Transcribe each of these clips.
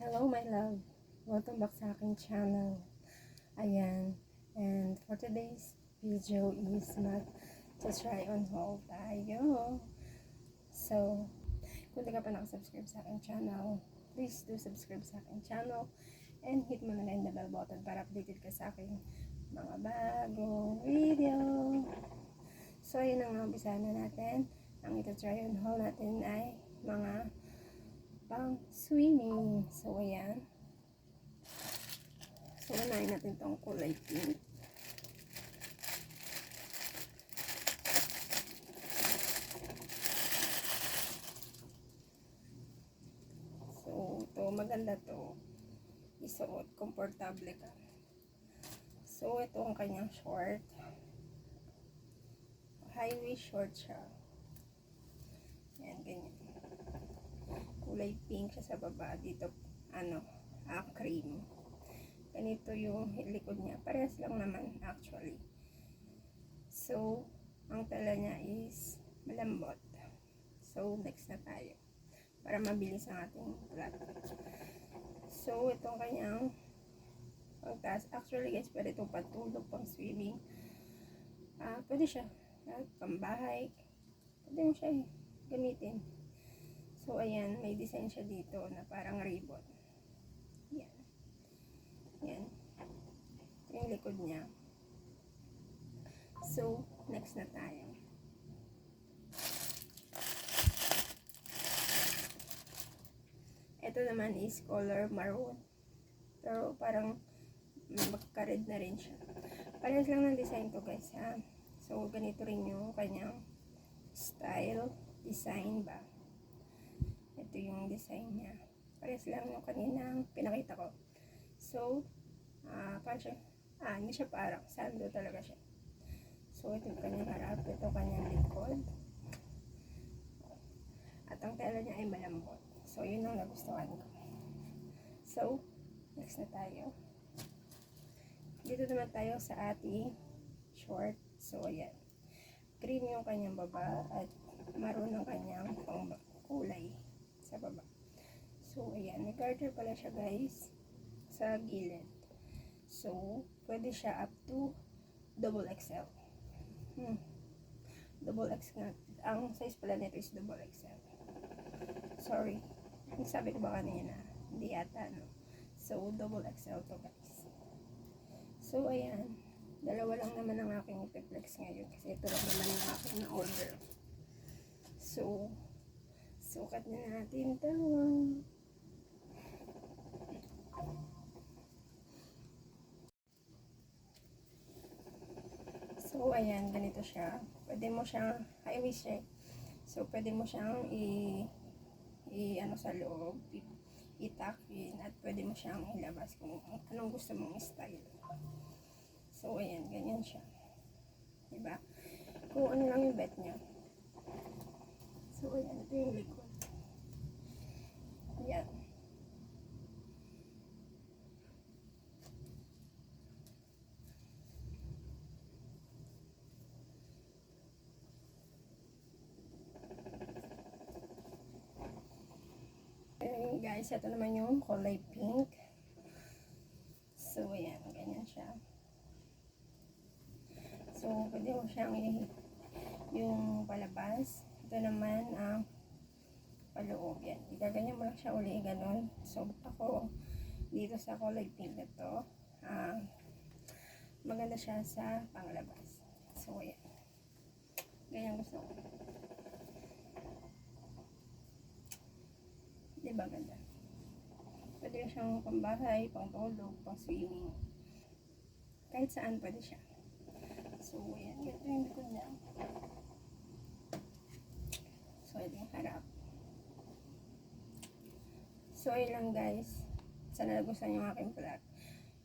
Hello my love, welcome back sa aking channel. Ayan, and for today's video is mag-try on haul tayo. So, kung di ka pa nakasubscribe sa aking channel, please do subscribe sa aking channel and hit mo na rin the bell button para updated ka sa aking mga bagong video. So, ayun ang umpisa na natin. Ang ito-try on haul natin ay mga pang swimming. So, ayan. So, unahin natin itong kulay pink. So, ito, maganda to. Isuot, komportable ka. So, ito ang kanyang short. High-waist short siya. Ayan, ganyan. Kulay pink siya sa baba. Dito, cream. Ganito yung likod niya. Parehas lang naman, actually. So, ang tela niya is malambot. So, next na tayo. Para mabilis ang ating plot. So, itong kanyang pagtaas. Actually, guys, pwede itong patulog, pang swimming. Pwede siya. Pambahay. Pwede mo siya gamitin. So, ayan. May design siya dito na parang ribbon. Yan. Yan. Ito yung likod niya. So, next na tayo. Ito naman is color maroon. Pero parang magka-red na rin siya. Parehas lang ng design to, guys, ha. So, ganito rin yung kanyang style, design ba. Ito yung design niya. Parehas lang yung kaninang pinakita ko. So, parang siya, hindi siya parang sando talaga siya. So, ito yung kanyang harap, ito kanyang likod. At ang tela niya ay malambot. So, yun ang nagustuhan ko. So, next na tayo. Dito naman tayo sa ating short. So, ayan. Cream yung kanyang baba at maroon ang kanyang kulay sa baba. So, ayan. May garter pala siya, guys, sa gilid. So, pwede siya up to double XL. Double X nga. Ang size pala nito is double XL. Sorry. Sabi ko ba kanina? Hindi yata, no? So, double XL to, guys. So, ayan. Dalawa lang naman ang aking ipiplex ngayon. Kasi ito lang naman ang aking na-order. So, sukat na natin ito. So, ayan. Ganito siya. Pwede mo siyang high-waist siya. So, pwede mo siyang sa loob, itakin, at pwede mo siyang ilabas kung anong gusto mong style. So, ayan, ganyan siya. Diba? Kung ano lang yung bet niya. So, ayan, ito yung likod. Ayan. Ayan, guys, ito naman yung kulay pink. So, ayan, ganyan siya. So, pwede mo siyang yung palabas. Ito naman ang paloob. Yan. Igaganyan mo lang siya uli, ganun. So, ako, dito sa kulay pink na to, maganda siya sa panglabas. So, ayan. Ganyan gusto ko. Diba ganda? Pwede siyang pambahay, pang tulog, pang swimming. Kahit saan pwede siya. So, ayan. Ito yung likod niya. So, ito yung harap. So, ayun lang, guys. Sana nagustuhan yung aking vlog.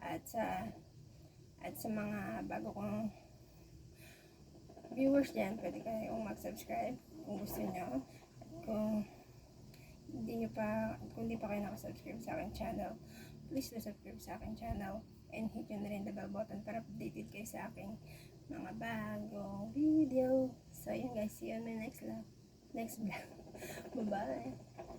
At sa mga bago kong viewers dyan, pwede kayong mag-subscribe kung gusto nyo. At kung hindi pa kayo nakasubscribe sa aking channel, please do subscribe sa aking channel and hit nyo na rin the bell button para updated kayo sa aking mga bagong video. So, yun, guys. See you on my next vlog. Bye-bye.